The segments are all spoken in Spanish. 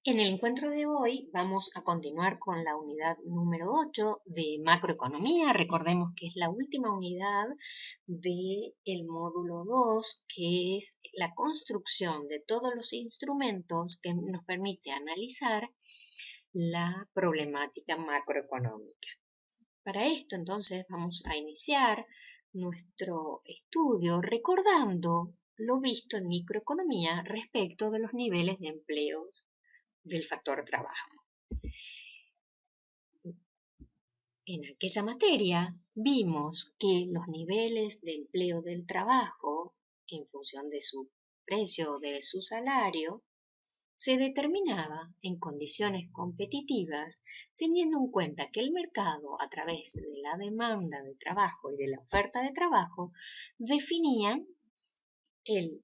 En el encuentro de hoy vamos a continuar con la unidad número 8 de macroeconomía. Recordemos que es la última unidad del módulo 2, que es la construcción de todos los instrumentos que nos permite analizar la problemática macroeconómica. Para esto, entonces, vamos a iniciar nuestro estudio recordando lo visto en microeconomía respecto de los niveles de empleo del factor trabajo. En aquella materia vimos que los niveles de empleo del trabajo, en función de su precio o de su salario, se determinaba en condiciones competitivas teniendo en cuenta que el mercado, a través de la demanda de trabajo y de la oferta de trabajo, definían el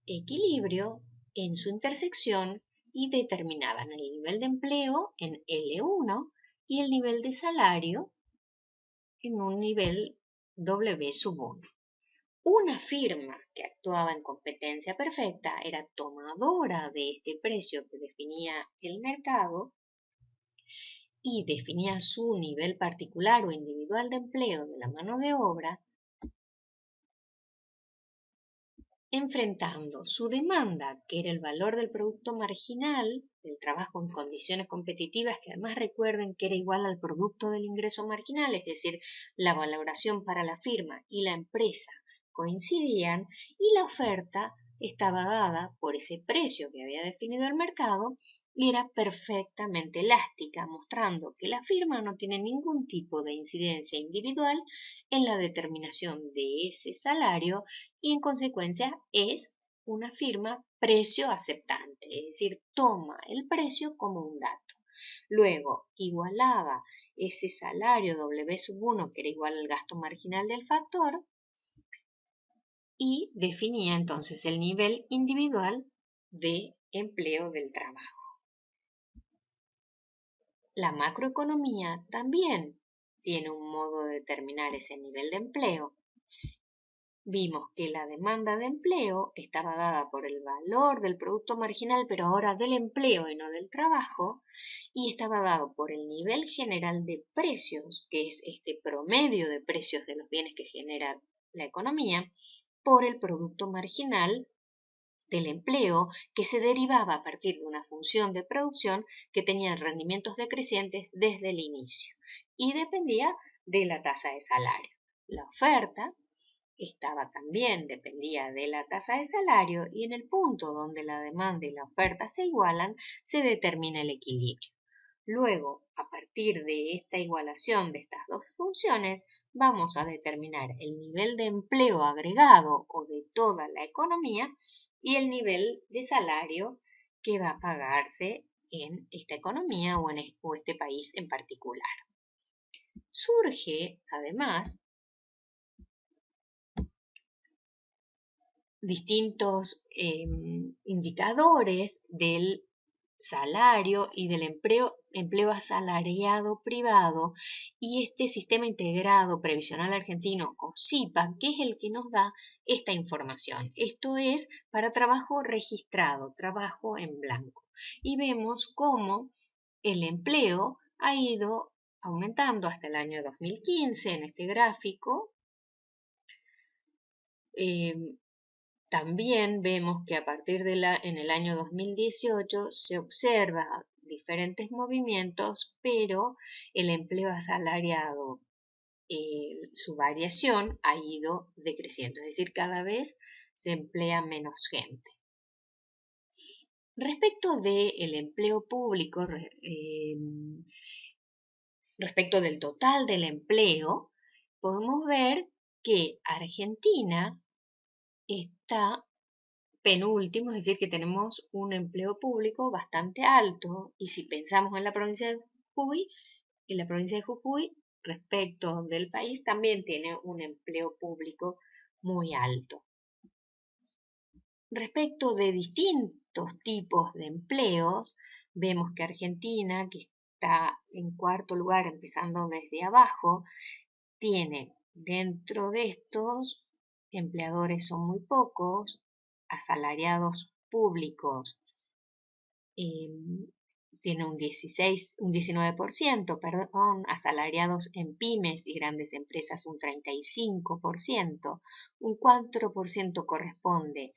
equilibrio en su intersección y determinaban el nivel de empleo en L1 y el nivel de salario en un nivel W sub 1. Una firma que actuaba en competencia perfecta era tomadora de este precio que definía el mercado y definía su nivel particular o individual de empleo de la mano de obra, enfrentando su demanda, que era el valor del producto marginal del trabajo en condiciones competitivas, que además recuerden que era igual al producto del ingreso marginal, es decir, la valoración para la firma y la empresa coincidían, y la oferta estaba dada por ese precio que había definido el mercado y era perfectamente elástica, mostrando que la firma no tiene ningún tipo de incidencia individual en la determinación de ese salario y en consecuencia es una firma precio aceptante, es decir, toma el precio como un dato. Luego igualaba ese salario W sub 1, que era igual al gasto marginal del factor, y definía entonces el nivel individual de empleo del trabajo. La macroeconomía también tiene un modo de determinar ese nivel de empleo. Vimos que la demanda de empleo estaba dada por el valor del producto marginal, pero ahora del empleo y no del trabajo, y estaba dado por el nivel general de precios, que es este promedio de precios de los bienes que genera la economía, por el producto marginal del empleo, que se derivaba a partir de una función de producción que tenía rendimientos decrecientes desde el inicio y dependía de la tasa de salario. La oferta dependía de la tasa de salario, y en el punto donde la demanda y la oferta se igualan, se determina el equilibrio. Luego, a partir de esta igualación de estas dos funciones, vamos a determinar el nivel de empleo agregado o de toda la economía y el nivel de salario que va a pagarse en esta economía o este país en particular. Surge, además, distintos indicadores del salario y del empleo asalariado privado, y este sistema integrado previsional argentino o SIPA, que es el que nos da esta información. Esto es para trabajo registrado, trabajo en blanco. Y vemos cómo el empleo ha ido aumentando hasta el año 2015 en este gráfico. También vemos que a partir en el año 2018 se observa diferentes movimientos, pero el empleo asalariado, su variación ha ido decreciendo, es decir, cada vez se emplea menos gente. Respecto del empleo público, respecto del total del empleo, podemos ver que Argentina está penúltimo, es decir, que tenemos un empleo público bastante alto, y si pensamos en la provincia de Jujuy, respecto del país también tiene un empleo público muy alto. Respecto de distintos tipos de empleos, vemos que Argentina, que está en cuarto lugar, empezando desde abajo, tiene dentro de estos empleadores son muy pocos, asalariados públicos tiene un 19%, perdón, asalariados en pymes y grandes empresas un 35%, un 4% corresponde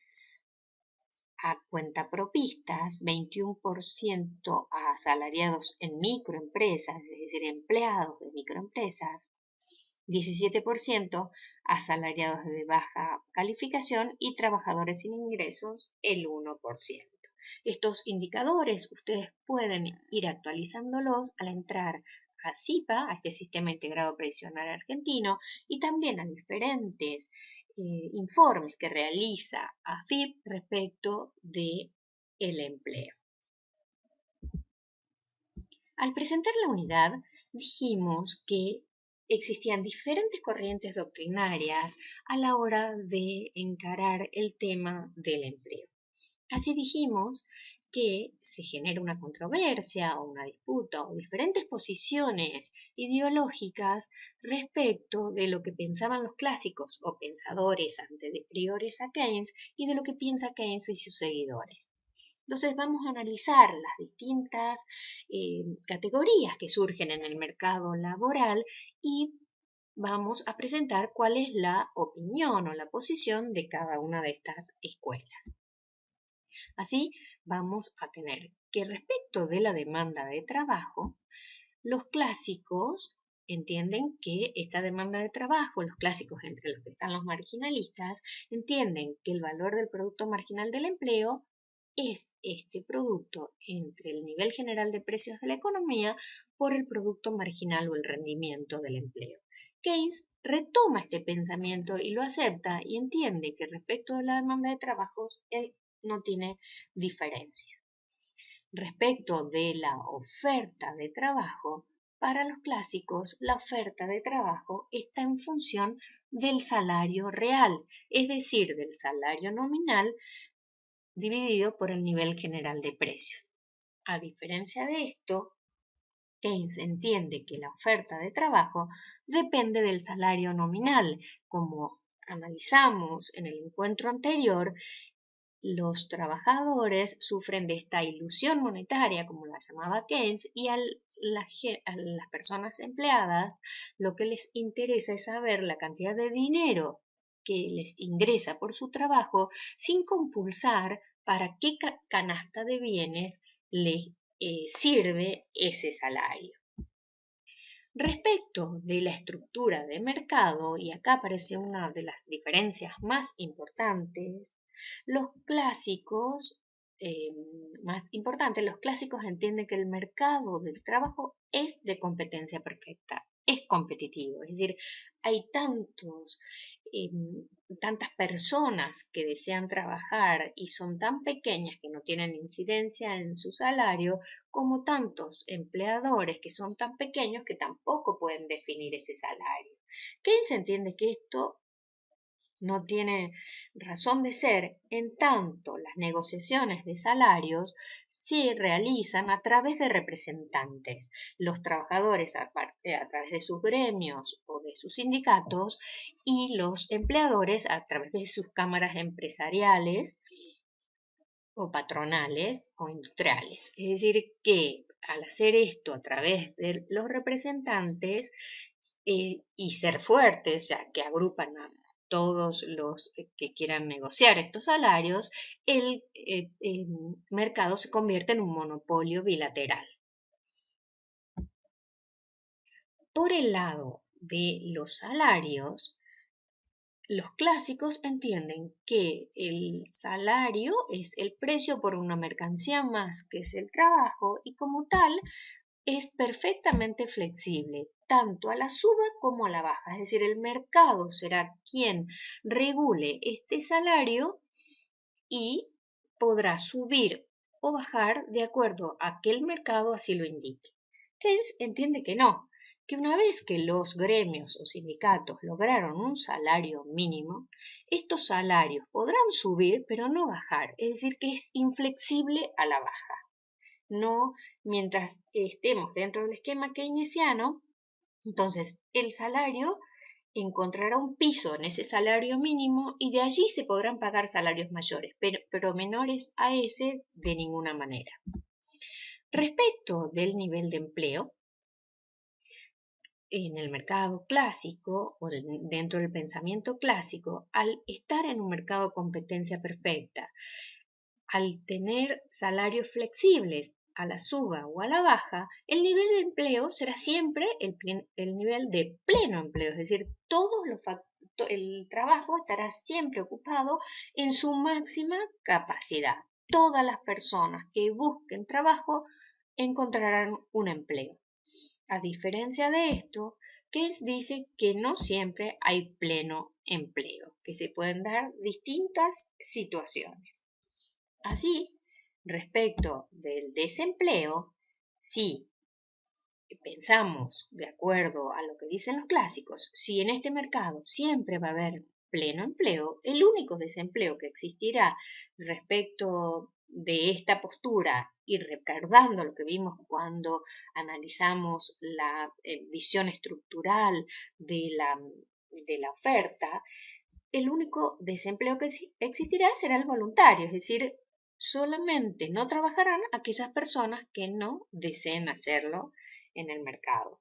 a cuentapropistas, 21% a asalariados en microempresas, es decir, empleados de microempresas, 17% a asalariados de baja calificación y trabajadores sin ingresos, el 1%. Estos indicadores ustedes pueden ir actualizándolos al entrar a SIPA, a este Sistema Integrado Previsional Argentino, y también a diferentes informes que realiza AFIP respecto de el empleo. Al presentar la unidad, dijimos que existían diferentes corrientes doctrinarias a la hora de encarar el tema del empleo. Así dijimos que se genera una controversia o una disputa o diferentes posiciones ideológicas respecto de lo que pensaban los clásicos o pensadores anteriores a Keynes y de lo que piensa Keynes y sus seguidores. Entonces vamos a analizar las distintas categorías que surgen en el mercado laboral y vamos a presentar cuál es la opinión o la posición de cada una de estas escuelas. Así vamos a tener que respecto de la demanda de trabajo, los clásicos entienden que esta demanda de trabajo, los clásicos entre los que están los marginalistas, entienden que el valor del producto marginal del empleo es este producto entre el nivel general de precios de la economía por el producto marginal o el rendimiento del empleo. Keynes retoma este pensamiento y lo acepta y entiende que respecto de la demanda de trabajos no tiene diferencia. Respecto de la oferta de trabajo, para los clásicos, la oferta de trabajo está en función del salario real, es decir, del salario nominal dividido por el nivel general de precios. A diferencia de esto, Keynes entiende que la oferta de trabajo depende del salario nominal. Como analizamos en el encuentro anterior, los trabajadores sufren de esta ilusión monetaria, como la llamaba Keynes, y a las personas empleadas lo que les interesa es saber la cantidad de dinero que les ingresa por su trabajo sin compulsar para qué canasta de bienes les sirve ese salario. Respecto de la estructura de mercado, y acá aparece una de las diferencias más importantes, los clásicos entienden que el mercado del trabajo es de competencia perfecta, es competitivo, es decir, hay tantas personas que desean trabajar y son tan pequeñas que no tienen incidencia en su salario, como tantos empleadores que son tan pequeños que tampoco pueden definir ese salario. Keynes entiende que esto no tiene razón de ser, en tanto las negociaciones de salarios se realizan a través de representantes. Los trabajadores a través de sus gremios o de sus sindicatos y los empleadores a través de sus cámaras empresariales o patronales o industriales. Es decir, que al hacer esto a través de los representantes y ser fuertes, ya que agrupan a todos los que quieran negociar estos salarios, el mercado se convierte en un monopolio bilateral. Por el lado de los salarios, los clásicos entienden que el salario es el precio por una mercancía más que es el trabajo y como tal es perfectamente flexible, tanto a la suba como a la baja. Es decir, el mercado será quien regule este salario y podrá subir o bajar de acuerdo a que el mercado así lo indique. Keynes entiende que no, que una vez que los gremios o sindicatos lograron un salario mínimo, estos salarios podrán subir pero no bajar, es decir, que es inflexible a la baja. No mientras estemos dentro del esquema keynesiano, entonces el salario encontrará un piso en ese salario mínimo y de allí se podrán pagar salarios mayores, pero menores a ese de ninguna manera. Respecto del nivel de empleo, en el mercado clásico o dentro del pensamiento clásico, al estar en un mercado de competencia perfecta, al tener salarios flexibles a la suba o a la baja, el nivel de empleo será siempre el nivel de pleno empleo, es decir, el trabajo estará siempre ocupado en su máxima capacidad. Todas las personas que busquen trabajo encontrarán un empleo. A diferencia de esto, Keynes dice que no siempre hay pleno empleo, que se pueden dar distintas situaciones. Así, respecto del desempleo, si pensamos de acuerdo a lo que dicen los clásicos, si en este mercado siempre va a haber pleno empleo, el único desempleo que existirá respecto de esta postura y recordando lo que vimos cuando analizamos la visión estructural de la oferta, el único desempleo que existirá será el voluntario, es decir, solamente no trabajarán aquellas personas que no deseen hacerlo en el mercado.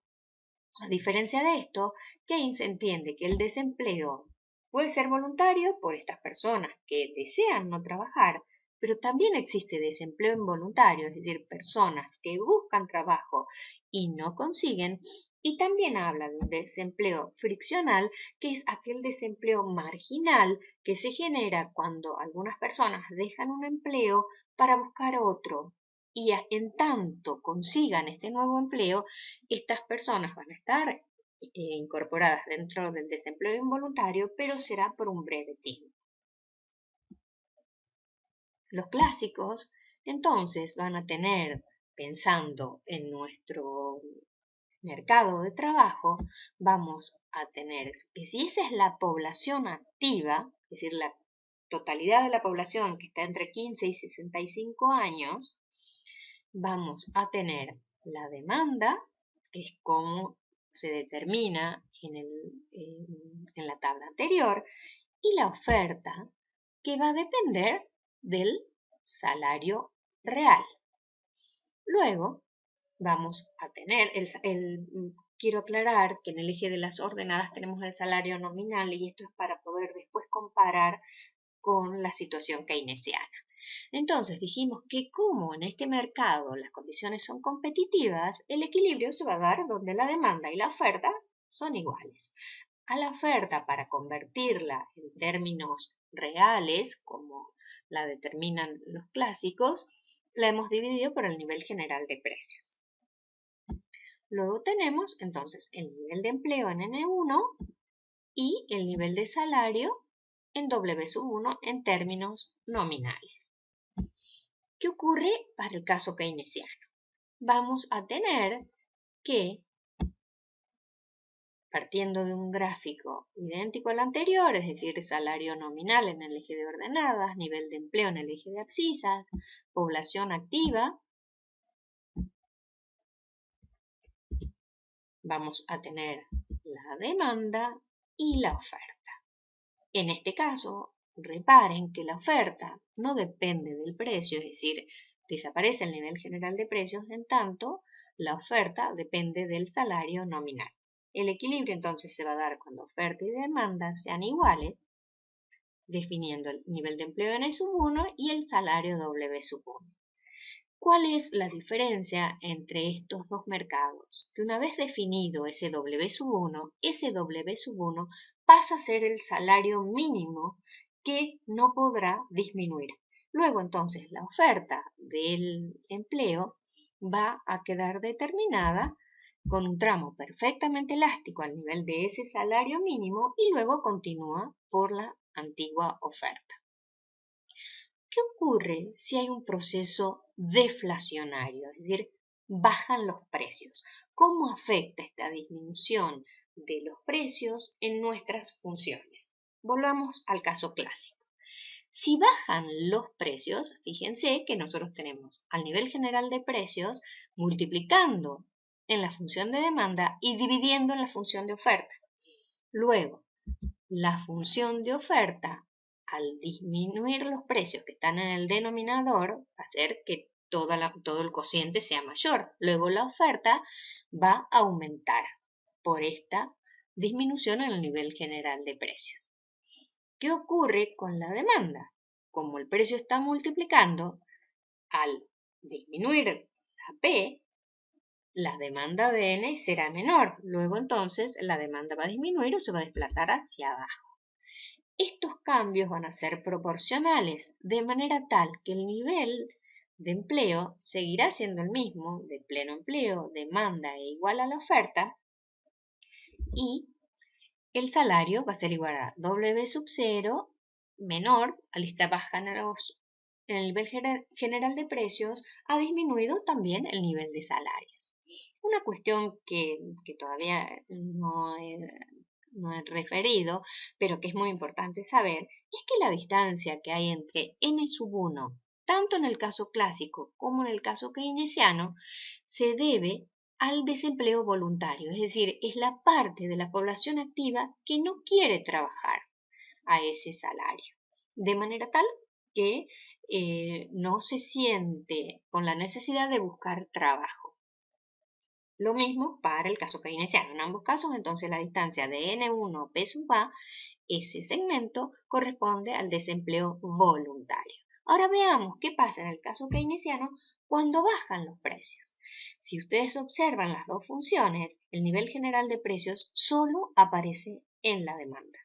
A diferencia de esto, Keynes entiende que el desempleo puede ser voluntario por estas personas que desean no trabajar, pero también existe desempleo involuntario, es decir, personas que buscan trabajo y no consiguen, y también habla de un desempleo friccional, que es aquel desempleo marginal que se genera cuando algunas personas dejan un empleo para buscar otro. Y en tanto consigan este nuevo empleo, estas personas van a estar incorporadas dentro del desempleo involuntario, pero será por un breve tiempo. Los clásicos, entonces, van a tener, pensando en nuestro mercado de trabajo, vamos a tener que si esa es la población activa, es decir, la totalidad de la población que está entre 15 y 65 años, vamos a tener la demanda, que es como se determina en la tabla anterior, y la oferta, que va a depender del salario real. Luego vamos a tener, quiero aclarar que en el eje de las ordenadas tenemos el salario nominal y esto es para poder después comparar con la situación keynesiana. Entonces dijimos que como en este mercado las condiciones son competitivas, el equilibrio se va a dar donde la demanda y la oferta son iguales. A la oferta, para convertirla en términos reales, como la determinan los clásicos, la hemos dividido por el nivel general de precios. Luego tenemos entonces el nivel de empleo en N1 y el nivel de salario en W1 en términos nominales. ¿Qué ocurre para el caso keynesiano? Vamos a tener que, partiendo de un gráfico idéntico al anterior, es decir, salario nominal en el eje de ordenadas, nivel de empleo en el eje de abscisas, población activa, vamos a tener la demanda y la oferta. En este caso, reparen que la oferta no depende del precio, es decir, desaparece el nivel general de precios, en tanto la oferta depende del salario nominal. El equilibrio entonces se va a dar cuando oferta y demanda sean iguales, definiendo el nivel de empleo en E1 y el salario W1. ¿Cuál es la diferencia entre estos dos mercados? Que una vez definido ese W1, ese W1 pasa a ser el salario mínimo que no podrá disminuir. Luego entonces la oferta del empleo va a quedar determinada con un tramo perfectamente elástico al nivel de ese salario mínimo y luego continúa por la antigua oferta. ¿Qué ocurre si hay un proceso deflacionario? Es decir, bajan los precios. ¿Cómo afecta esta disminución de los precios en nuestras funciones? Volvamos al caso clásico. Si bajan los precios, fíjense que nosotros tenemos al nivel general de precios multiplicando en la función de demanda y dividiendo en la función de oferta. Luego, la función de oferta, al disminuir los precios que están en el denominador, va a hacer que todo el cociente sea mayor. Luego la oferta va a aumentar por esta disminución en el nivel general de precios. ¿Qué ocurre con la demanda? Como el precio está multiplicando, al disminuir la P, la demanda de N será menor. Luego entonces la demanda va a disminuir o se va a desplazar hacia abajo. Estos cambios van a ser proporcionales, de manera tal que el nivel de empleo seguirá siendo el mismo, de pleno empleo, demanda e igual a la oferta, y el salario va a ser igual a W sub 0 menor, al estar bajando en el nivel general de precios, ha disminuido también el nivel de salarios. Una cuestión que todavía no he referido, pero que es muy importante saber, es que la distancia que hay entre n sub 1, tanto en el caso clásico como en el caso keynesiano, se debe al desempleo voluntario, es decir, es la parte de la población activa que no quiere trabajar a ese salario, de manera tal que no se siente con la necesidad de buscar trabajo. Lo mismo para el caso keynesiano. En ambos casos, entonces, la distancia de N1 P sub A, ese segmento, corresponde al desempleo voluntario. Ahora veamos qué pasa en el caso keynesiano cuando bajan los precios. Si ustedes observan las dos funciones, el nivel general de precios solo aparece en la demanda,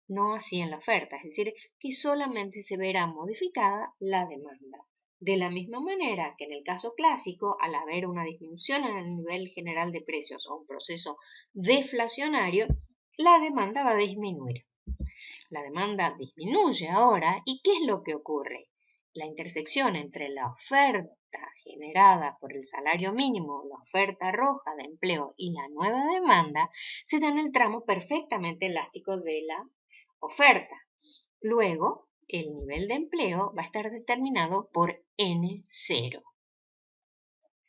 no así en la oferta, es decir, que solamente se verá modificada la demanda. De la misma manera que en el caso clásico, al haber una disminución en el nivel general de precios o un proceso deflacionario, la demanda va a disminuir. La demanda disminuye ahora, ¿y qué es lo que ocurre? La intersección entre la oferta generada por el salario mínimo, la oferta roja de empleo y la nueva demanda se da en el tramo perfectamente elástico de la oferta. Luego, el nivel de empleo va a estar determinado por N0.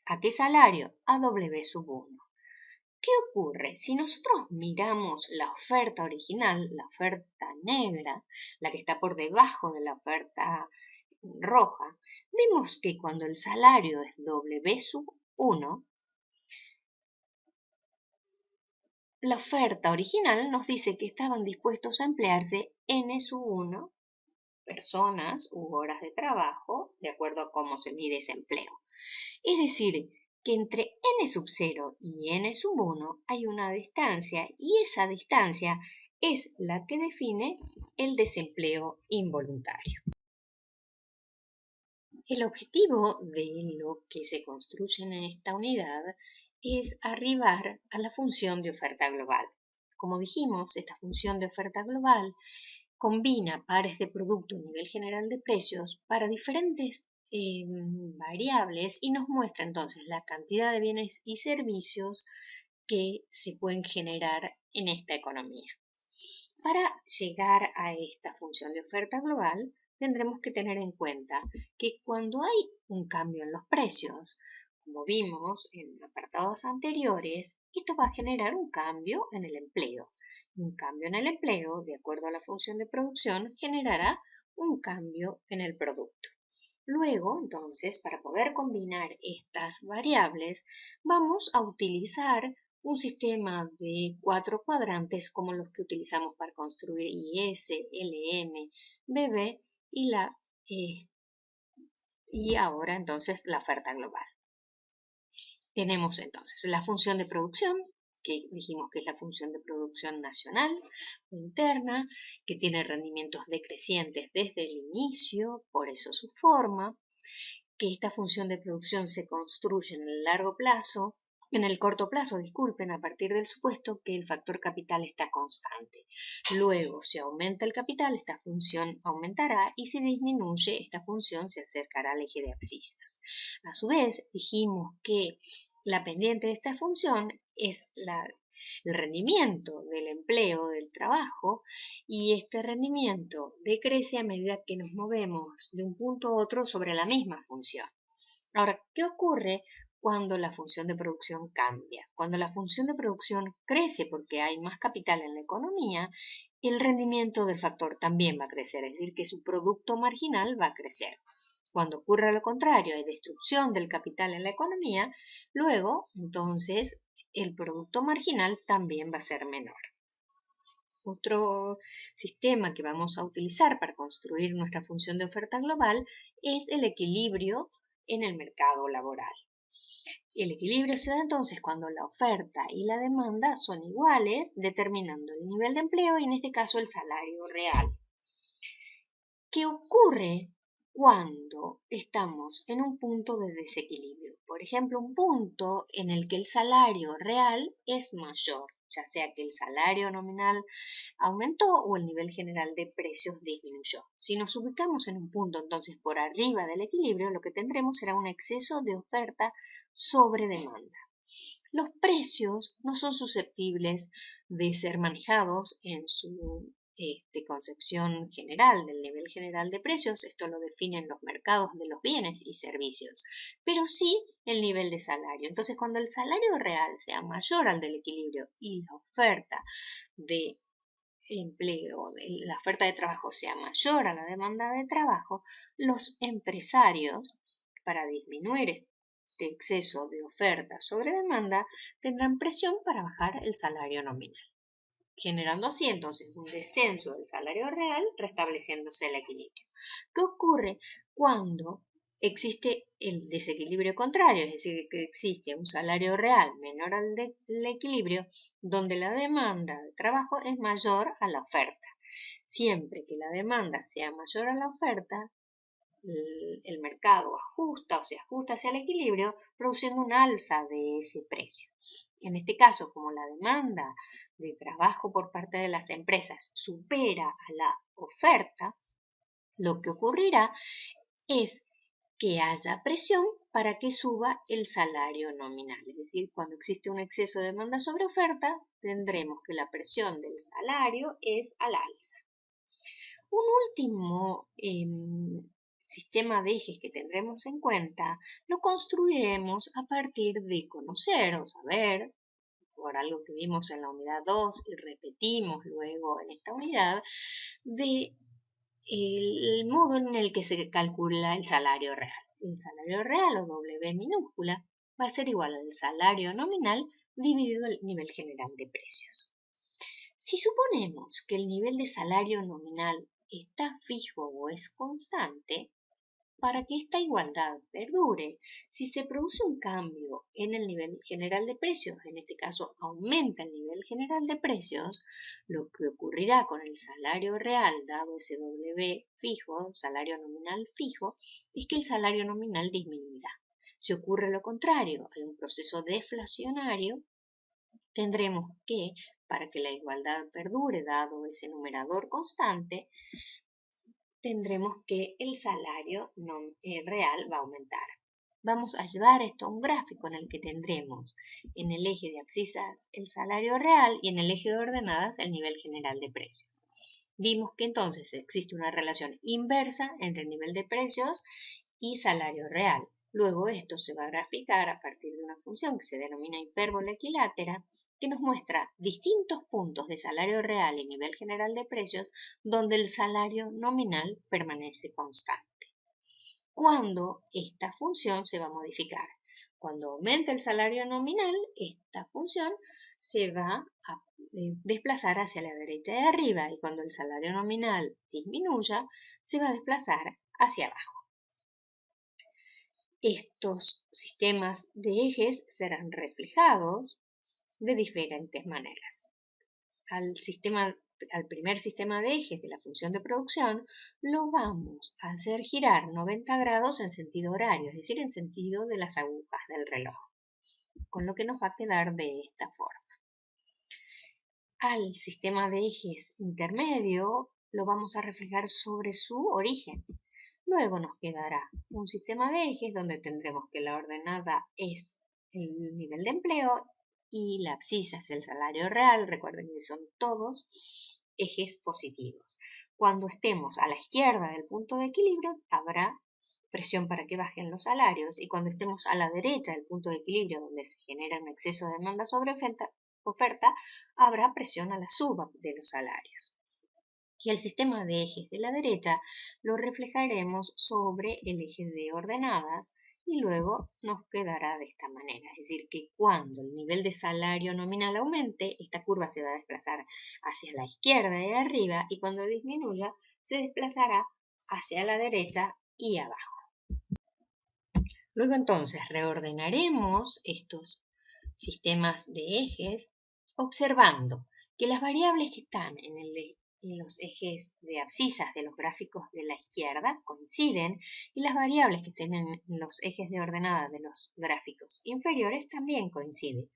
¿A qué salario? A W sub 1. ¿Qué ocurre? Si nosotros miramos la oferta original, la oferta negra, la que está por debajo de la oferta roja, vemos que cuando el salario es W sub 1, la oferta original nos dice que estaban dispuestos a emplearse N sub 1 personas u horas de trabajo, de acuerdo a cómo se mide ese empleo. Es decir, que entre n sub 0 y n sub 1 hay una distancia y esa distancia es la que define el desempleo involuntario. El objetivo de lo que se construye en esta unidad es arribar a la función de oferta global. Como dijimos, esta función de oferta global combina pares de producto a nivel general de precios para diferentes variables y nos muestra entonces la cantidad de bienes y servicios que se pueden generar en esta economía. Para llegar a esta función de oferta global, tendremos que tener en cuenta que cuando hay un cambio en los precios, como vimos en apartados anteriores, esto va a generar un cambio en el empleo. Un cambio en el empleo, de acuerdo a la función de producción, generará un cambio en el producto. Luego, entonces, para poder combinar estas variables, vamos a utilizar un sistema de 4 cuadrantes como los que utilizamos para construir IS, LM, BB y ahora entonces la oferta global. Tenemos entonces la función de producción, que dijimos que es la función de producción nacional o interna, que tiene rendimientos decrecientes desde el inicio, por eso su forma, que esta función de producción se construye en el largo plazo, en el corto plazo, disculpen, a partir del supuesto que el factor capital está constante. Luego, si aumenta el capital, esta función aumentará y si disminuye, esta función se acercará al eje de abscisas. A su vez, dijimos que la pendiente de esta función es el rendimiento del empleo, del trabajo, y este rendimiento decrece a medida que nos movemos de un punto a otro sobre la misma función. Ahora, ¿qué ocurre cuando la función de producción cambia? Cuando la función de producción crece porque hay más capital en la economía, el rendimiento del factor también va a crecer, es decir, que su producto marginal va a crecer. Cuando ocurra lo contrario, hay destrucción del capital en la economía, luego, entonces, el producto marginal también va a ser menor. Otro sistema que vamos a utilizar para construir nuestra función de oferta global es el equilibrio en el mercado laboral. El equilibrio se da entonces cuando la oferta y la demanda son iguales, determinando el nivel de empleo y en este caso el salario real. ¿Qué ocurre cuando estamos en un punto de desequilibrio? Por ejemplo, un punto en el que el salario real es mayor, ya sea que el salario nominal aumentó o el nivel general de precios disminuyó. Si nos ubicamos en un punto entonces por arriba del equilibrio, lo que tendremos será un exceso de oferta sobre demanda. Los precios no son susceptibles de ser manejados en su concepción general del nivel general de precios, esto lo definen los mercados de los bienes y servicios, pero sí el nivel de salario. Entonces, cuando el salario real sea mayor al del equilibrio y la oferta de empleo, la oferta de trabajo sea mayor a la demanda de trabajo, los empresarios, para disminuir este exceso de oferta sobre demanda, tendrán presión para bajar el salario nominal, generando así entonces un descenso del salario real, restableciéndose el equilibrio. ¿Qué ocurre cuando existe el desequilibrio contrario? Es decir, que existe un salario real menor al del equilibrio, donde la demanda de trabajo es mayor a la oferta. Siempre que la demanda sea mayor a la oferta, el mercado ajusta o se ajusta hacia el equilibrio, produciendo una alza de ese precio. En este caso, como la demanda de trabajo por parte de las empresas supera a la oferta, lo que ocurrirá es que haya presión para que suba el salario nominal. Es decir, cuando existe un exceso de demanda sobre oferta, tendremos que la presión del salario es al alza. Un último sistema de ejes que tendremos en cuenta lo construiremos a partir de conocer o saber, por algo que vimos en la unidad 2 y repetimos luego en esta unidad, de el modo en el que se calcula el salario real. El salario real o W minúscula va a ser igual al salario nominal dividido el nivel general de precios. Si suponemos que el nivel de salario nominal está fijo o es constante, para que esta igualdad perdure, si se produce un cambio en el nivel general de precios, en este caso aumenta el nivel general de precios, lo que ocurrirá con el salario real dado ese W fijo, salario nominal fijo, es que el salario nominal disminuirá. Si ocurre lo contrario, hay un proceso deflacionario, tendremos que, para que la igualdad perdure dado ese numerador constante, tendremos que el salario real va a aumentar. Vamos a llevar esto a un gráfico en el que tendremos en el eje de abscisas el salario real y en el eje de ordenadas el nivel general de precios. Vimos que entonces existe una relación inversa entre el nivel de precios y salario real. Luego esto se va a graficar a partir de una función que se denomina hipérbola equilátera, que nos muestra distintos puntos de salario real y nivel general de precios donde el salario nominal permanece constante. ¿Cuándo esta función se va a modificar? Cuando aumenta el salario nominal, esta función se va a desplazar hacia la derecha de arriba y cuando el salario nominal disminuya, se va a desplazar hacia abajo. Estos sistemas de ejes serán reflejados de diferentes maneras. Al primer sistema de ejes de la función de producción lo vamos a hacer girar 90 grados en sentido horario, es decir, en sentido de las agujas del reloj, con lo que nos va a quedar de esta forma. Al sistema de ejes intermedio lo vamos a reflejar sobre su origen. Luego nos quedará un sistema de ejes donde tendremos que la ordenada es el nivel de empleo y la abscisa es el salario real. Recuerden que son todos ejes positivos. Cuando estemos a la izquierda del punto de equilibrio habrá presión para que bajen los salarios y cuando estemos a la derecha del punto de equilibrio donde se genera un exceso de demanda sobre oferta habrá presión a la suba de los salarios. Y el sistema de ejes de la derecha lo reflejaremos sobre el eje de ordenadas y luego nos quedará de esta manera. Es decir, que cuando el nivel de salario nominal aumente, esta curva se va a desplazar hacia la izquierda y arriba, y cuando disminuya, se desplazará hacia la derecha y abajo. Luego entonces reordenaremos estos sistemas de ejes observando que las variables que están en los ejes de abscisas de los gráficos de la izquierda coinciden y las variables que estén en los ejes de ordenada de los gráficos inferiores también coinciden,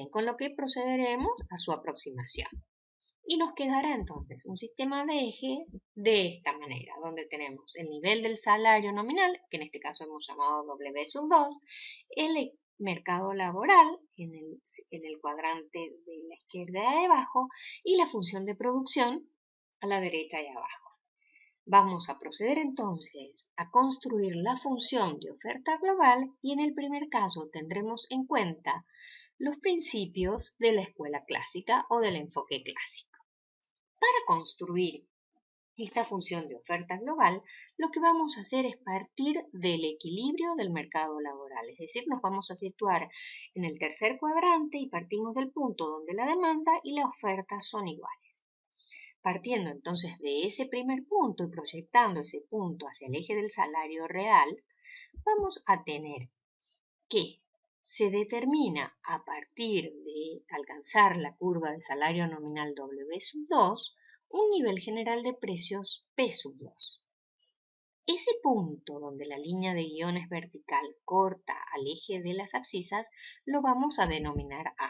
con lo que procederemos a su aproximación. Y nos quedará entonces un sistema de eje de esta manera, donde tenemos el nivel del salario nominal, que en este caso hemos llamado W2, el mercado laboral en el cuadrante de la izquierda de abajo y la función de producción a la derecha y abajo. Vamos a proceder entonces a construir la función de oferta global y en el primer caso tendremos en cuenta los principios de la escuela clásica o del enfoque clásico. Para construir esta función de oferta global, lo que vamos a hacer es partir del equilibrio del mercado laboral, es decir, nos vamos a situar en el tercer cuadrante y partimos del punto donde la demanda y la oferta son iguales. Partiendo entonces de ese primer punto y proyectando ese punto hacia el eje del salario real, vamos a tener que se determina a partir de alcanzar la curva de salario nominal W2 un nivel general de precios P2. Ese punto donde la línea de guiones vertical corta al eje de las abscisas lo vamos a denominar A.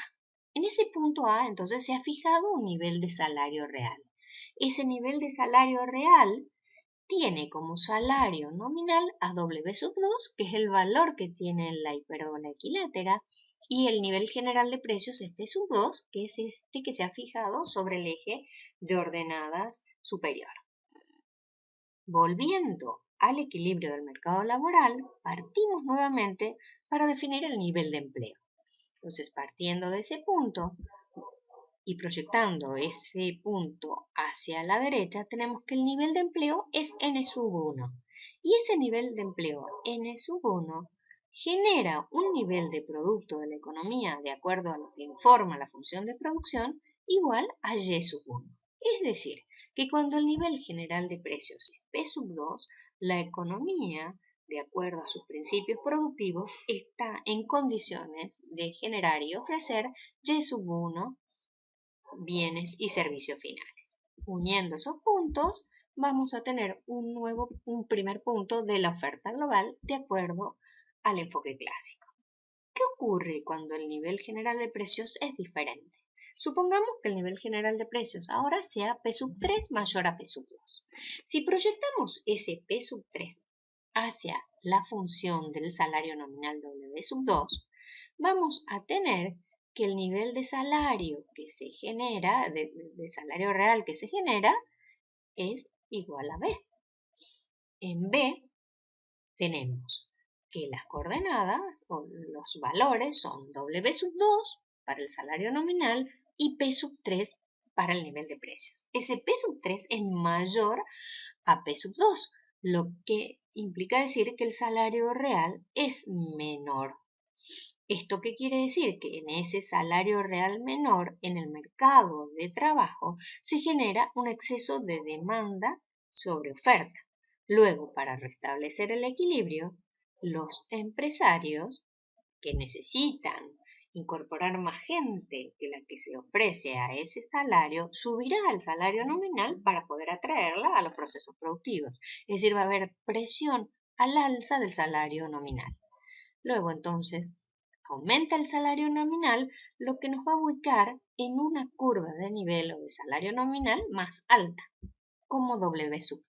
En ese punto A entonces se ha fijado un nivel de salario real. Ese nivel de salario real tiene como salario nominal a W2, que es el valor que tiene la hipérbola equilátera, y el nivel general de precios es P2, que es este que se ha fijado sobre el eje de ordenadas superior. Volviendo al equilibrio del mercado laboral, partimos nuevamente para definir el nivel de empleo. Entonces, partiendo de ese punto, y proyectando ese punto hacia la derecha, tenemos que el nivel de empleo es N-1. Y ese nivel de empleo N-1 genera un nivel de producto de la economía de acuerdo a lo que informa la función de producción igual a Y-1. Es decir, que cuando el nivel general de precios es P-2, la economía, de acuerdo a sus principios productivos, está en condiciones de generar y ofrecer Y-1 bienes y servicios finales. Uniendo esos puntos, vamos a tener un primer punto de la oferta global de acuerdo al enfoque clásico. ¿Qué ocurre cuando el nivel general de precios es diferente? Supongamos que el nivel general de precios ahora sea P3 mayor a P2. Si proyectamos ese P3 hacia la función del salario nominal W2, vamos a tener que el nivel de salario que se genera, de salario real que se genera, es igual a B. En B tenemos que las coordenadas o los valores son W2 para el salario nominal y P3 para el nivel de precios. Ese P3 es mayor a P2, lo que implica decir que el salario real es menor. ¿Esto qué quiere decir? Que en ese salario real menor en el mercado de trabajo se genera un exceso de demanda sobre oferta. Luego, para restablecer el equilibrio, los empresarios que necesitan incorporar más gente que la que se ofrece a ese salario, subirá el salario nominal para poder atraerla a los procesos productivos. Es decir, va a haber presión al alza del salario nominal. Luego, entonces, aumenta el salario nominal, lo que nos va a ubicar en una curva de nivel o de salario nominal más alta, como W3.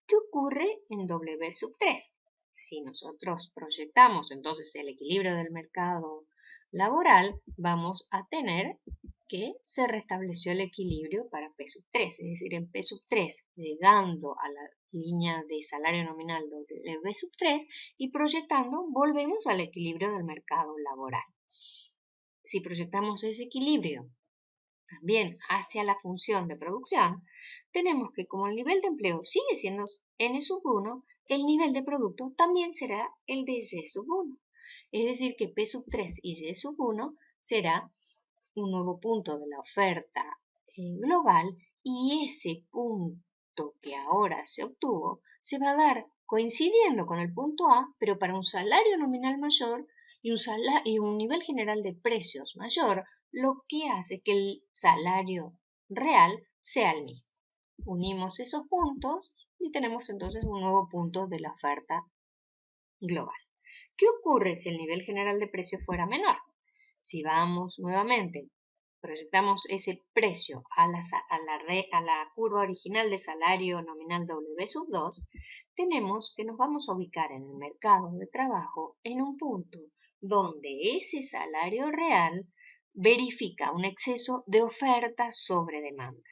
¿Qué ocurre en W3? Si nosotros proyectamos entonces el equilibrio del mercado laboral, vamos a tener que se restableció el equilibrio para P3, es decir, en P3 llegando a la línea de salario nominal W3 y proyectando volvemos al equilibrio del mercado laboral. Si proyectamos ese equilibrio también hacia la función de producción, tenemos que como el nivel de empleo sigue siendo n sub 1, el nivel de producto también será el de y sub 1. Es decir, que P sub 3 y y sub 1 será un nuevo punto de la oferta global, y ese punto que ahora se obtuvo se va a dar coincidiendo con el punto A, pero para un salario nominal mayor y un nivel general de precios mayor, lo que hace que el salario real sea el mismo. Unimos esos puntos y tenemos entonces un nuevo punto de la oferta global. ¿Qué ocurre si el nivel general de precios fuera menor? Si vamos nuevamente, proyectamos ese precio a la curva original de salario nominal W sub 2, tenemos que nos vamos a ubicar en el mercado de trabajo en un punto donde ese salario real verifica un exceso de oferta sobre demanda.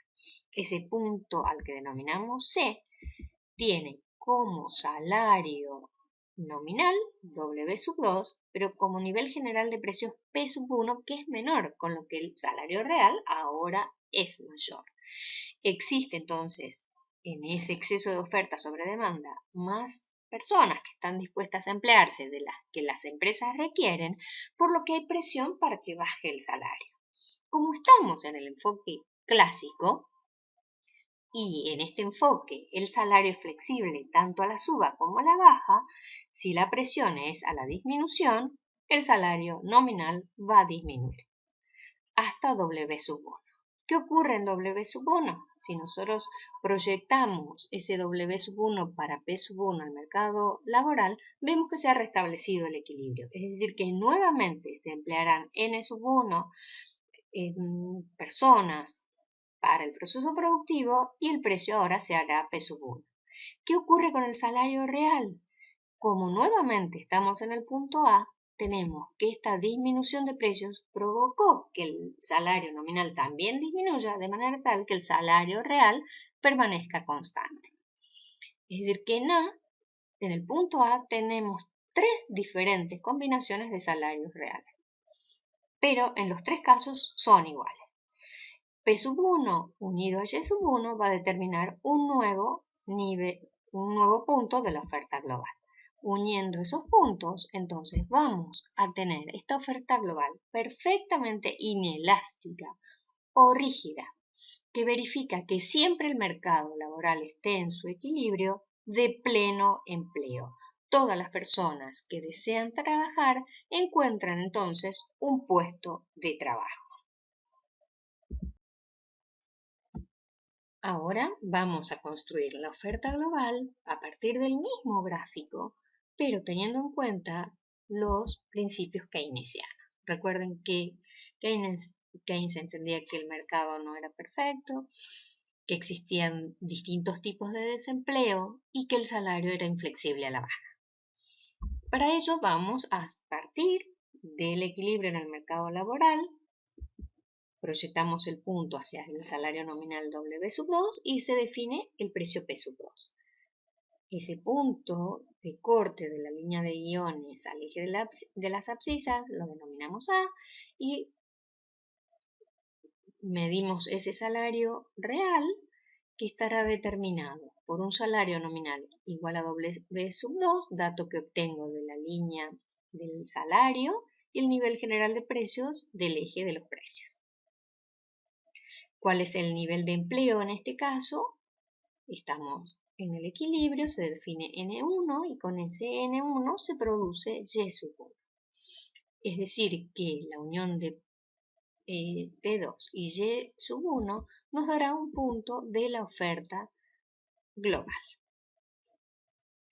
Ese punto al que denominamos C tiene como salario nominal W sub 2, pero como nivel general de precios P sub 1, que es menor, con lo que el salario real ahora es mayor. Existe entonces en ese exceso de oferta sobre demanda más personas que están dispuestas a emplearse de las que las empresas requieren, por lo que hay presión para que baje el salario. Como estamos en el enfoque clásico, y en este enfoque el salario es flexible tanto a la suba como a la baja, si la presión es a la disminución, el salario nominal va a disminuir hasta W sub 1. ¿Qué ocurre en W sub 1? Si nosotros proyectamos ese W sub 1 para P sub 1 al mercado laboral, vemos que se ha restablecido el equilibrio. Es decir, que nuevamente se emplearán N sub 1 personas para el proceso productivo y el precio ahora se hará P sub 1. ¿Qué ocurre con el salario real? Como nuevamente estamos en el punto A, tenemos que esta disminución de precios provocó que el salario nominal también disminuya de manera tal que el salario real permanezca constante. Es decir, que en el punto A tenemos tres diferentes combinaciones de salarios reales, pero en los tres casos son iguales. P sub 1 unido a Y sub 1 va a determinar un nuevo punto de la oferta global. Uniendo esos puntos, entonces vamos a tener esta oferta global perfectamente inelástica o rígida, que verifica que siempre el mercado laboral esté en su equilibrio de pleno empleo. Todas las personas que desean trabajar encuentran entonces un puesto de trabajo. Ahora vamos a construir la oferta global a partir del mismo gráfico, pero teniendo en cuenta los principios keynesianos. Recuerden que Keynes entendía que el mercado no era perfecto, que existían distintos tipos de desempleo y que el salario era inflexible a la baja. Para ello vamos a partir del equilibrio en el mercado laboral. Proyectamos el punto hacia el salario nominal W sub 2 y se define el precio P sub 2. Ese punto de corte de la línea de guiones al eje de las abscisas lo denominamos A y medimos ese salario real que estará determinado por un salario nominal igual a W sub 2, dato que obtengo de la línea del salario y el nivel general de precios del eje de los precios. ¿Cuál es el nivel de empleo en este caso? Estamos en el equilibrio, se define N1 y con ese N1 se produce Y sub 1. Es decir, que la unión de P2 y Y sub 1 nos dará un punto de la oferta global.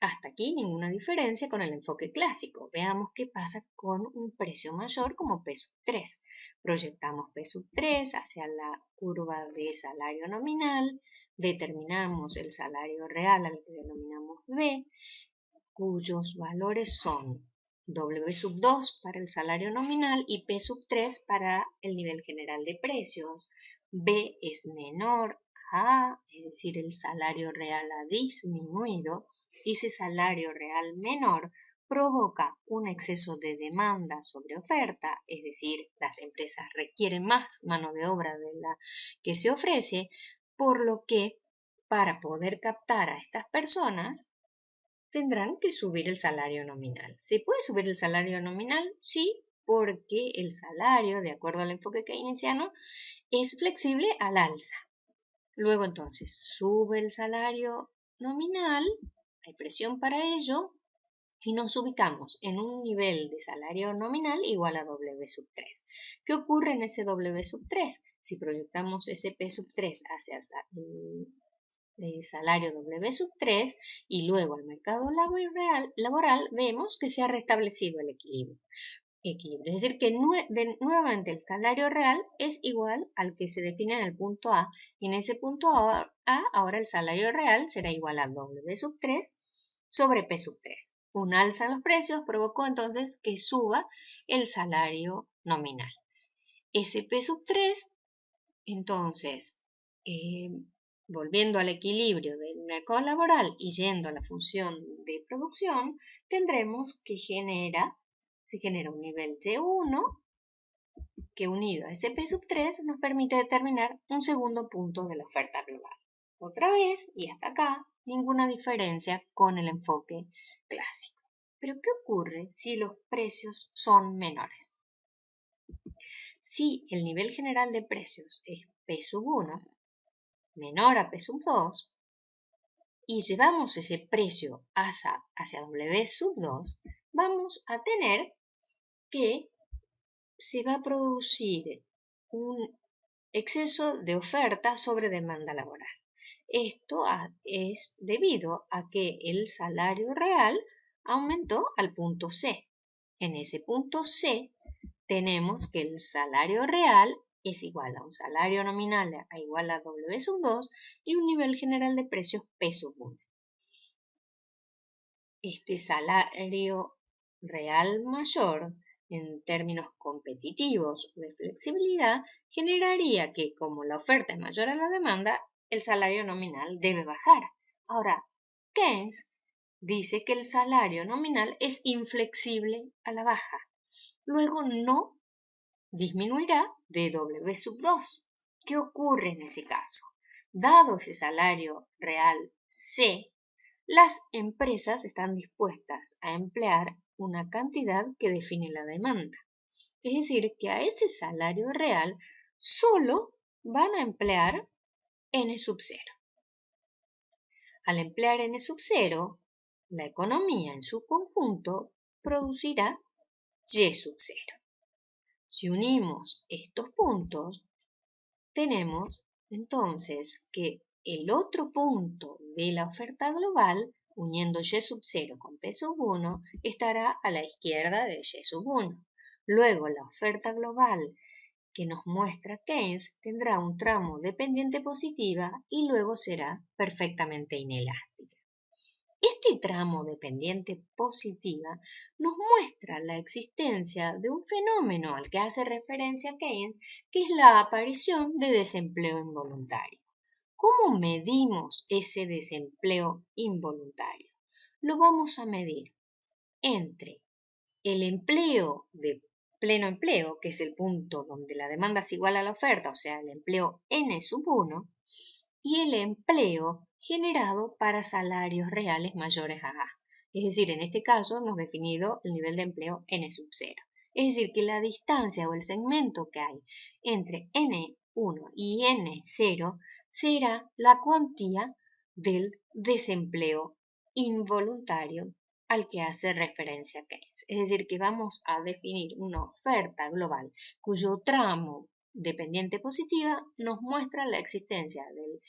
Hasta aquí ninguna diferencia con el enfoque clásico. Veamos qué pasa con un precio mayor como P sub 3. Proyectamos P sub 3 hacia la curva de salario nominal, determinamos el salario real al que denominamos B, cuyos valores son W sub 2 para el salario nominal y P sub 3 para el nivel general de precios. B es menor a A, es decir, el salario real ha disminuido. Ese salario real menor provoca un exceso de demanda sobre oferta, es decir, las empresas requieren más mano de obra de la que se ofrece, por lo que para poder captar a estas personas tendrán que subir el salario nominal. ¿Se puede subir el salario nominal? Sí, porque el salario, de acuerdo al enfoque keynesiano, es flexible al alza. Luego entonces sube el salario nominal, hay presión para ello, y nos ubicamos en un nivel de salario nominal igual a W sub 3. ¿Qué ocurre en ese W sub 3? Si proyectamos ese P sub 3 hacia el salario W sub 3 y luego al mercado laboral, vemos que se ha restablecido el equilibrio. Es decir, que nuevamente el salario real es igual al que se define en el punto A, y en ese punto A ahora el salario real será igual a W sub 3 sobre P sub 3. Un alza en los precios provocó entonces que suba el salario nominal. Ese P sub 3, entonces, volviendo al equilibrio del mercado laboral y yendo a la función de producción, tendremos que se genera un nivel Y1 que unido a ese P sub 3 nos permite determinar un segundo punto de la oferta global. Otra vez, y hasta acá, ninguna diferencia con el enfoque clásico. Pero ¿qué ocurre si los precios son menores? Si el nivel general de precios es P sub 1 menor a P sub 2 y llevamos ese precio hacia W sub 2, vamos a tener que se va a producir un exceso de oferta sobre demanda laboral. Esto es debido a que el salario real aumentó al punto C. En ese punto C tenemos que el salario real es igual a un salario nominal igual a W sub 2 y un nivel general de precios P sub 1. Este salario real mayor, en términos competitivos de flexibilidad, generaría que, como la oferta es mayor a la demanda, el salario nominal debe bajar. Ahora, Keynes dice que el salario nominal es inflexible a la baja. Luego no disminuirá de W sub 2. ¿Qué ocurre en ese caso? Dado ese salario real C, las empresas están dispuestas a emplear una cantidad que define la demanda. Es decir, que a ese salario real solo van a emplear N sub 0. Al emplear N sub 0, la economía en su conjunto producirá Y sub 0. Si unimos estos puntos, tenemos entonces que el otro punto de la oferta global, uniendo Y sub 0 con P sub 1, estará a la izquierda de Y sub 1. Luego la oferta global que nos muestra Keynes tendrá un tramo de pendiente positiva y luego será perfectamente inelástica. Este tramo de pendiente positiva nos muestra la existencia de un fenómeno al que hace referencia Keynes, que es la aparición de desempleo involuntario. ¿Cómo medimos ese desempleo involuntario? Lo vamos a medir entre el empleo de pleno empleo, que es el punto donde la demanda es igual a la oferta, o sea, el empleo N sub 1, y el empleo generado para salarios reales mayores a A. Es decir, en este caso hemos definido el nivel de empleo N sub 0. Es decir, que la distancia o el segmento que hay entre N1 y N0 será la cuantía del desempleo involuntario al que hace referencia Keynes. Es decir, que vamos a definir una oferta global cuyo tramo de pendiente positiva nos muestra la existencia del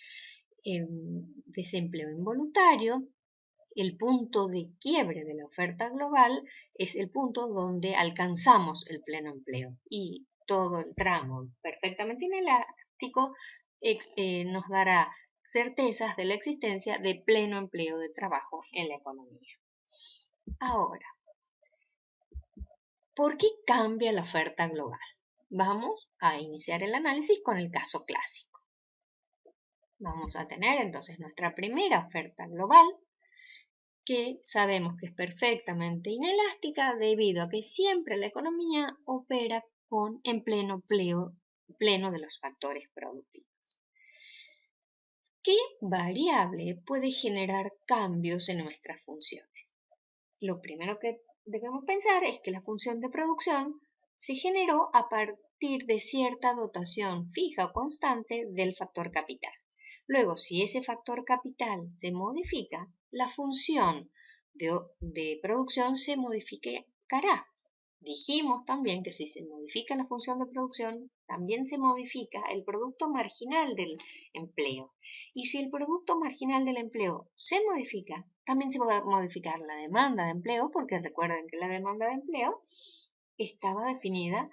desempleo involuntario. El punto de quiebre de la oferta global es el punto donde alcanzamos el pleno empleo y todo el tramo perfectamente inelástico nos dará certezas de la existencia de pleno empleo de trabajo en la economía. Ahora, ¿por qué cambia la oferta global? Vamos a iniciar el análisis con el caso clásico. Vamos a tener entonces nuestra primera oferta global que sabemos que es perfectamente inelástica debido a que siempre la economía opera en pleno de los factores productivos. ¿Qué variable puede generar cambios en nuestras funciones? Lo primero que debemos pensar es que la función de producción se generó a partir de cierta dotación fija o constante del factor capital. Luego, si ese factor capital se modifica, la función de producción se modificará. Dijimos también que si se modifica la función de producción, también se modifica el producto marginal del empleo. Y si el producto marginal del empleo se modifica, también se va a modificar la demanda de empleo, porque recuerden que la demanda de empleo estaba definida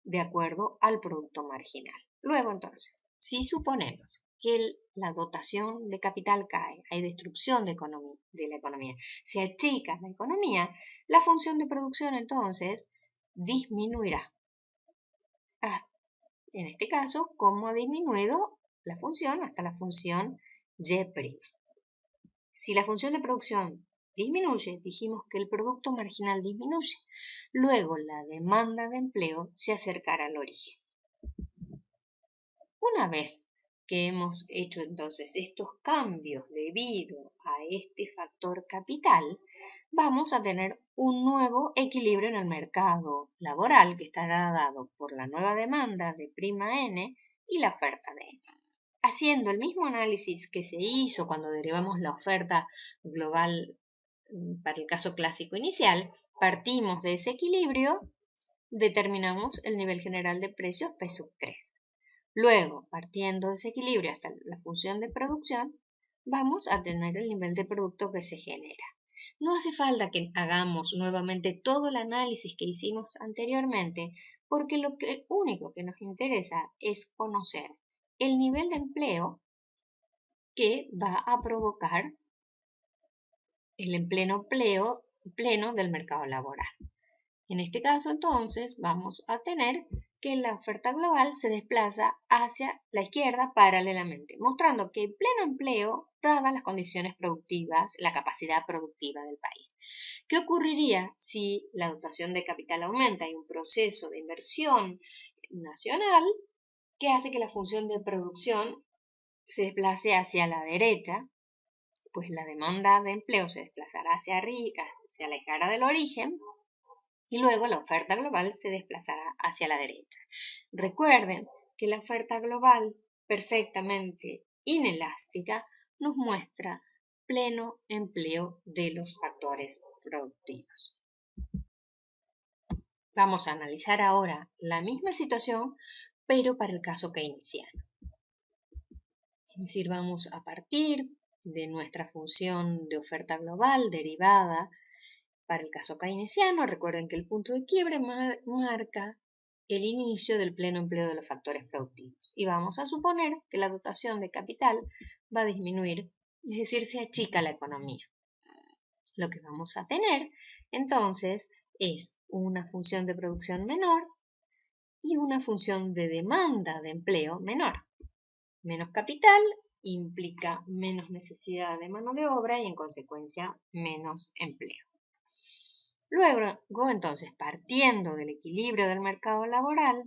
de acuerdo al producto marginal. Luego, entonces, si suponemos que la dotación de capital cae, hay destrucción de la economía, se achica la economía, la función de producción entonces disminuirá. En este caso, ¿cómo ha disminuido la función? Hasta la función Y'. Si la función de producción disminuye, dijimos que el producto marginal disminuye. Luego la demanda de empleo se acercará al origen. Una vez que hemos hecho entonces estos cambios debido a este factor capital, vamos a tener un nuevo equilibrio en el mercado laboral que estará dado por la nueva demanda de prima N y la oferta de N. Haciendo el mismo análisis que se hizo cuando derivamos la oferta global para el caso clásico inicial, partimos de ese equilibrio, determinamos el nivel general de precios P3. Luego, partiendo de ese equilibrio hasta la función de producción, vamos a tener el nivel de producto que se genera. No hace falta que hagamos nuevamente todo el análisis que hicimos anteriormente, porque lo único que nos interesa es conocer el nivel de empleo que va a provocar el pleno del mercado laboral. En este caso, entonces, vamos a tener que la oferta global se desplaza hacia la izquierda paralelamente, mostrando que el pleno empleo, dadas las condiciones productivas, la capacidad productiva del país. ¿Qué ocurriría si la dotación de capital aumenta? Hay un proceso de inversión nacional que hace que la función de producción se desplace hacia la derecha, pues la demanda de empleo se desplazará hacia arriba, hacia la izquierda del origen, y luego la oferta global se desplazará hacia la derecha. Recuerden que la oferta global, perfectamente inelástica, nos muestra pleno empleo de los factores productivos. Vamos a analizar ahora la misma situación, pero para el caso keynesiano. Es decir, vamos a partir de nuestra función de oferta global derivada para el caso keynesiano. Recuerden que el punto de quiebre marca el inicio del pleno empleo de los factores productivos. Y vamos a suponer que la dotación de capital va a disminuir, es decir, se achica la economía. Lo que vamos a tener entonces es una función de producción menor y una función de demanda de empleo menor. Menos capital implica menos necesidad de mano de obra y en consecuencia menos empleo. Luego, entonces, partiendo del equilibrio del mercado laboral,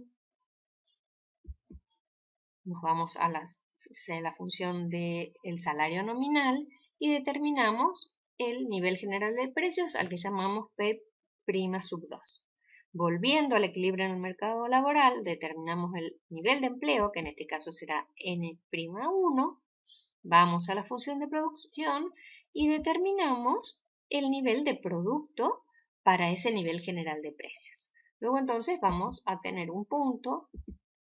nos vamos a la función del salario nominal y determinamos el nivel general de precios al que llamamos P' sub 2. Volviendo al equilibrio en el mercado laboral, determinamos el nivel de empleo, que en este caso será N'1. Vamos a la función de producción y determinamos el nivel de producto para ese nivel general de precios. Luego entonces vamos a tener un punto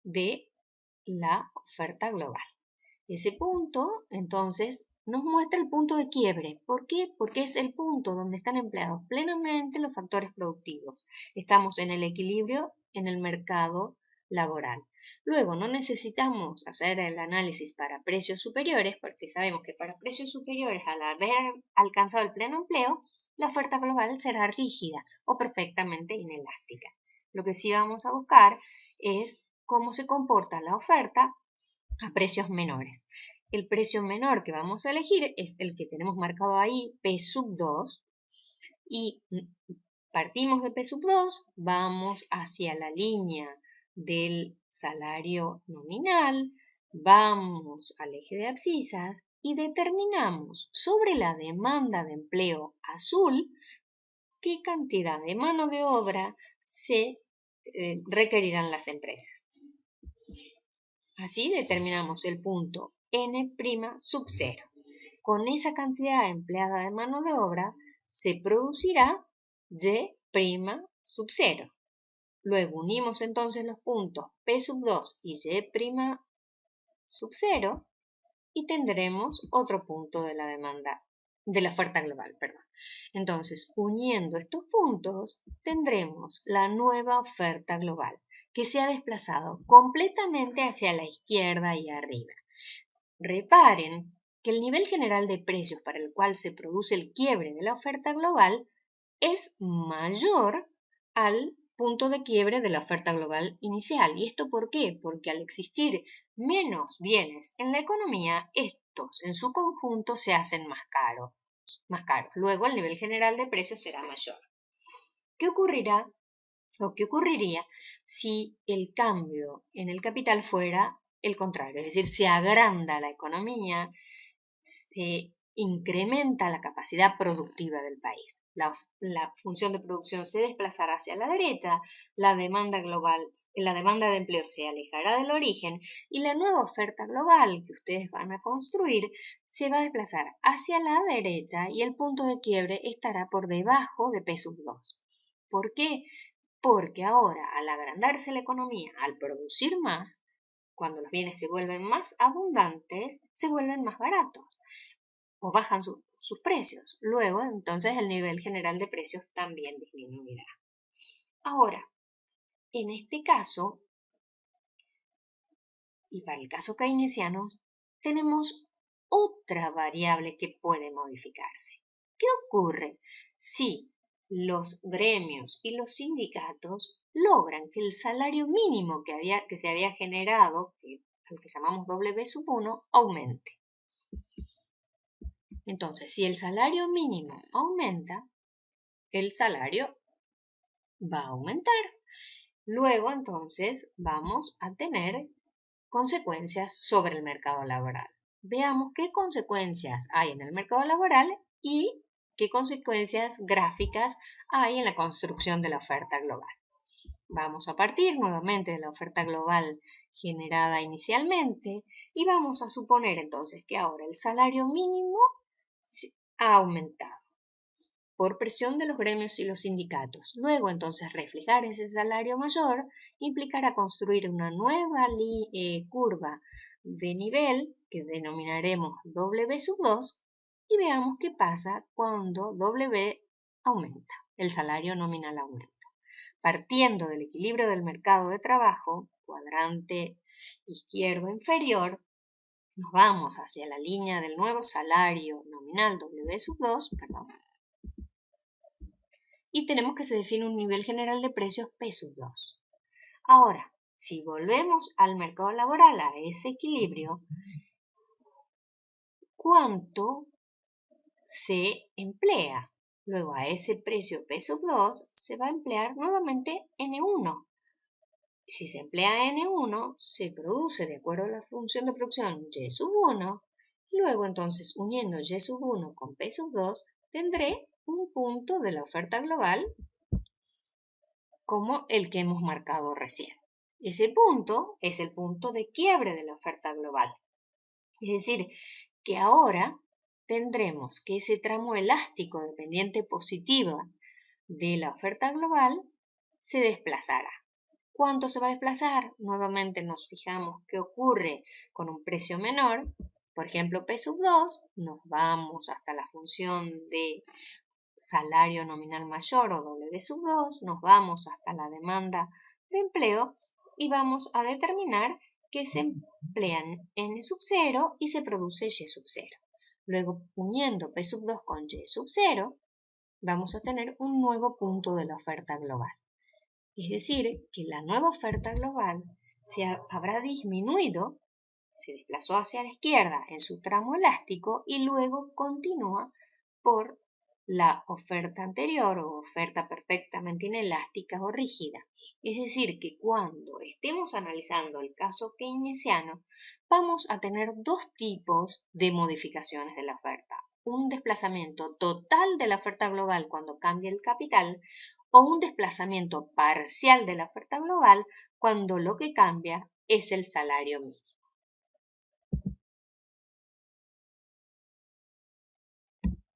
de la oferta global. Ese punto entonces nos muestra el punto de quiebre. ¿Por qué? Porque es el punto donde están empleados plenamente los factores productivos. Estamos en el equilibrio en el mercado laboral. Luego, no necesitamos hacer el análisis para precios superiores, porque sabemos que para precios superiores, al haber alcanzado el pleno empleo, la oferta global será rígida o perfectamente inelástica. Lo que sí vamos a buscar es cómo se comporta la oferta a precios menores. el precio menor que vamos a elegir es el que tenemos marcado ahí, P sub 2, y partimos de P sub 2, vamos hacia la línea del salario nominal, vamos al eje de abscisas y determinamos sobre la demanda de empleo azul qué cantidad de mano de obra se requerirán las empresas. Así determinamos el punto n' sub 0. Con esa cantidad empleada de mano de obra se producirá y' sub 0. Luego unimos entonces los puntos P sub 2 y y' sub 0 y tendremos otro punto de la demanda, de la oferta global, perdón. Entonces, uniendo estos puntos, tendremos la nueva oferta global, que se ha desplazado completamente hacia la izquierda y arriba. Reparen que el nivel general de precios para el cual se produce el quiebre de la oferta global es mayor al punto de quiebre de la oferta global inicial. ¿Y esto por qué? Porque al existir menos bienes en la economía, estos en su conjunto se hacen más caros. Luego el nivel general de precios será mayor. ¿Qué ocurrirá o qué ocurriría si el cambio en el capital fuera el contrario? Es decir, se agranda la economía, se incrementa la capacidad productiva del país. La función de producción se desplazará hacia la derecha, la demanda global, la demanda de empleo se alejará del origen y la nueva oferta global que ustedes van a construir se va a desplazar hacia la derecha y el punto de quiebre estará por debajo de P sub 2. ¿Por qué? Porque ahora, al agrandarse la economía, al producir más, cuando los bienes se vuelven más abundantes, se vuelven más baratos o bajan sus precios. Luego, entonces, el nivel general de precios también disminuirá. Ahora, en este caso, y para el caso keynesiano, tenemos otra variable que puede modificarse. ¿Qué ocurre si los gremios y los sindicatos logran que el salario mínimo que se había generado, al que llamamos W sub 1, aumente? Entonces, si el salario mínimo aumenta, el salario va a aumentar. Luego, entonces, vamos a tener consecuencias sobre el mercado laboral. Veamos qué consecuencias hay en el mercado laboral y qué consecuencias gráficas hay en la construcción de la oferta global. Vamos a partir nuevamente de la oferta global generada inicialmente y vamos a suponer entonces que ahora el salario mínimo ha aumentado por presión de los gremios y los sindicatos. Luego, entonces, reflejar ese salario mayor implicará construir una nueva curva de nivel que denominaremos W sub 2 y veamos qué pasa cuando W aumenta, el salario nominal aumenta. Partiendo del equilibrio del mercado de trabajo, cuadrante izquierdo inferior, nos vamos hacia la línea del nuevo salario nominal W sub 2, y tenemos que se define un nivel general de precios P sub 2. Ahora, si volvemos al mercado laboral, a ese equilibrio, ¿cuánto se emplea? Luego a ese precio P sub 2 se va a emplear nuevamente N1. Si se emplea N1, se produce de acuerdo a la función de producción Y sub 1, y luego entonces uniendo Y sub 1 con P sub 2, tendré un punto de la oferta global como el que hemos marcado recién. Ese punto es el punto de quiebre de la oferta global. Es decir, que ahora tendremos que ese tramo elástico de pendiente positiva de la oferta global se desplazará. ¿Cuánto se va a desplazar? Nuevamente nos fijamos qué ocurre con un precio menor. Por ejemplo, P sub 2, nos vamos hasta la función de salario nominal mayor o W sub 2, nos vamos hasta la demanda de empleo y vamos a determinar que se emplean N sub 0 y se produce Y sub 0. Luego, uniendo P sub 2 con Y sub 0, vamos a tener un nuevo punto de la oferta global. Es decir, que la nueva oferta global habrá disminuido se desplazó hacia la izquierda en su tramo elástico y luego continúa por la oferta anterior o oferta perfectamente inelástica o rígida. Es decir, que cuando estemos analizando el caso keynesiano, vamos a tener dos tipos de modificaciones de la oferta. Un desplazamiento total de la oferta global cuando cambia el capital o un desplazamiento parcial de la oferta global cuando lo que cambia es el salario mínimo.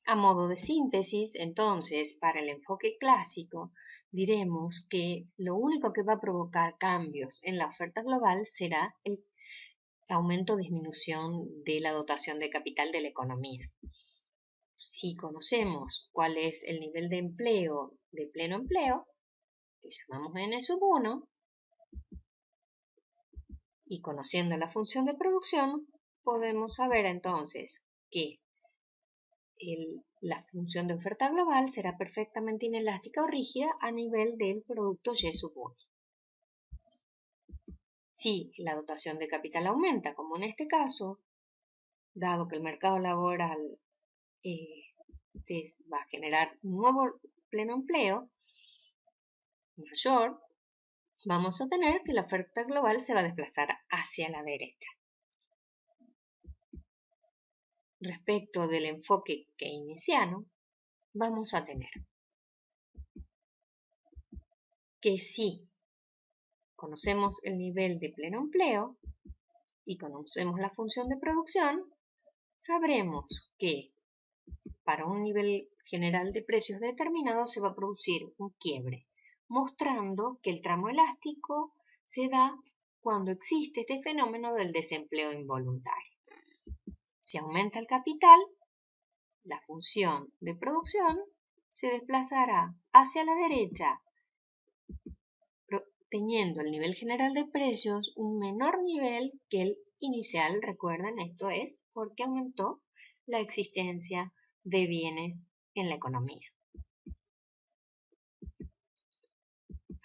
A modo de síntesis, entonces, para el enfoque clásico, diremos que lo único que va a provocar cambios en la oferta global será el aumento o disminución de la dotación de capital de la economía. Si conocemos cuál es el nivel de empleo de pleno empleo, que llamamos N-1, y conociendo la función de producción, podemos saber entonces que la función de oferta global será perfectamente inelástica o rígida a nivel del producto Y1. Si la dotación de capital aumenta, como en este caso, dado que el mercado laboral va a generar un nuevo pleno empleo mayor, vamos a tener que la oferta global se va a desplazar hacia la derecha. Respecto del enfoque keynesiano, vamos a tener que si conocemos el nivel de pleno empleo y conocemos la función de producción, sabremos que para un nivel general de precios determinado se va a producir un quiebre, mostrando que el tramo elástico se da cuando existe este fenómeno del desempleo involuntario. Si aumenta el capital, la función de producción se desplazará hacia la derecha, teniendo el nivel general de precios un menor nivel que el inicial. Recuerden, esto es porque aumentó la existencia de bienes en la economía.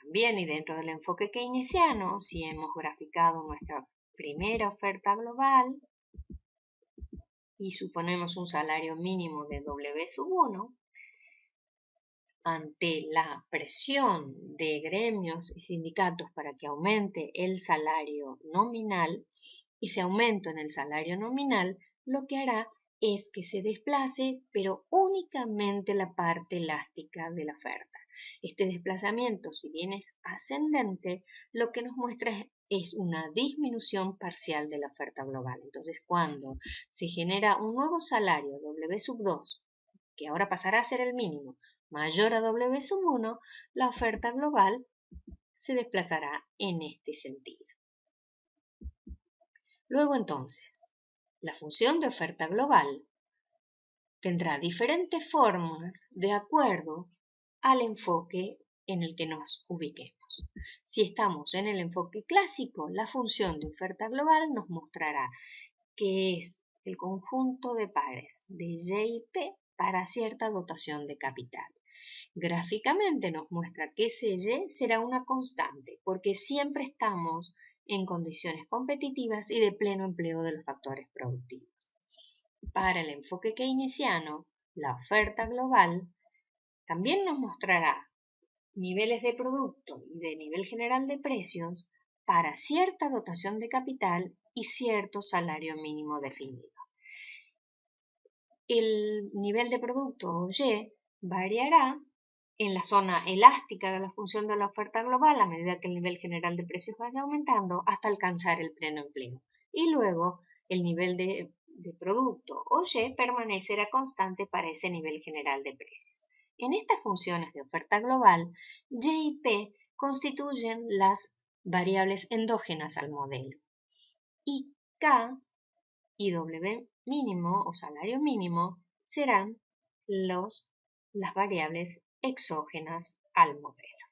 También, y dentro del enfoque keynesiano, si hemos graficado nuestra primera oferta global y suponemos un salario mínimo de W1, ante la presión de gremios y sindicatos para que aumente el salario nominal, ese aumento en el salario nominal lo que hará es que se desplace, pero únicamente la parte elástica de la oferta. Este desplazamiento, si bien es ascendente, lo que nos muestra es una disminución parcial de la oferta global. Entonces, cuando se genera un nuevo salario W2, que ahora pasará a ser el mínimo, mayor a W1, la oferta global se desplazará en este sentido. Luego entonces, la función de oferta global tendrá diferentes formas de acuerdo al enfoque en el que nos ubiquemos. Si estamos en el enfoque clásico, la función de oferta global nos mostrará que es el conjunto de pares de Y y P para cierta dotación de capital. Gráficamente nos muestra que ese Y será una constante, porque siempre estamos en condiciones competitivas y de pleno empleo de los factores productivos. Para el enfoque keynesiano, la oferta global también nos mostrará niveles de producto y de nivel general de precios para cierta dotación de capital y cierto salario mínimo definido. El nivel de producto Y variará en la zona elástica de la función de la oferta global a medida que el nivel general de precios vaya aumentando hasta alcanzar el pleno empleo. Y luego el nivel de producto o Y permanecerá constante para ese nivel general de precios. En estas funciones de oferta global, Y y P constituyen las variables endógenas al modelo. Y K y W mínimo o salario mínimo serán las variables exógenas al modelo.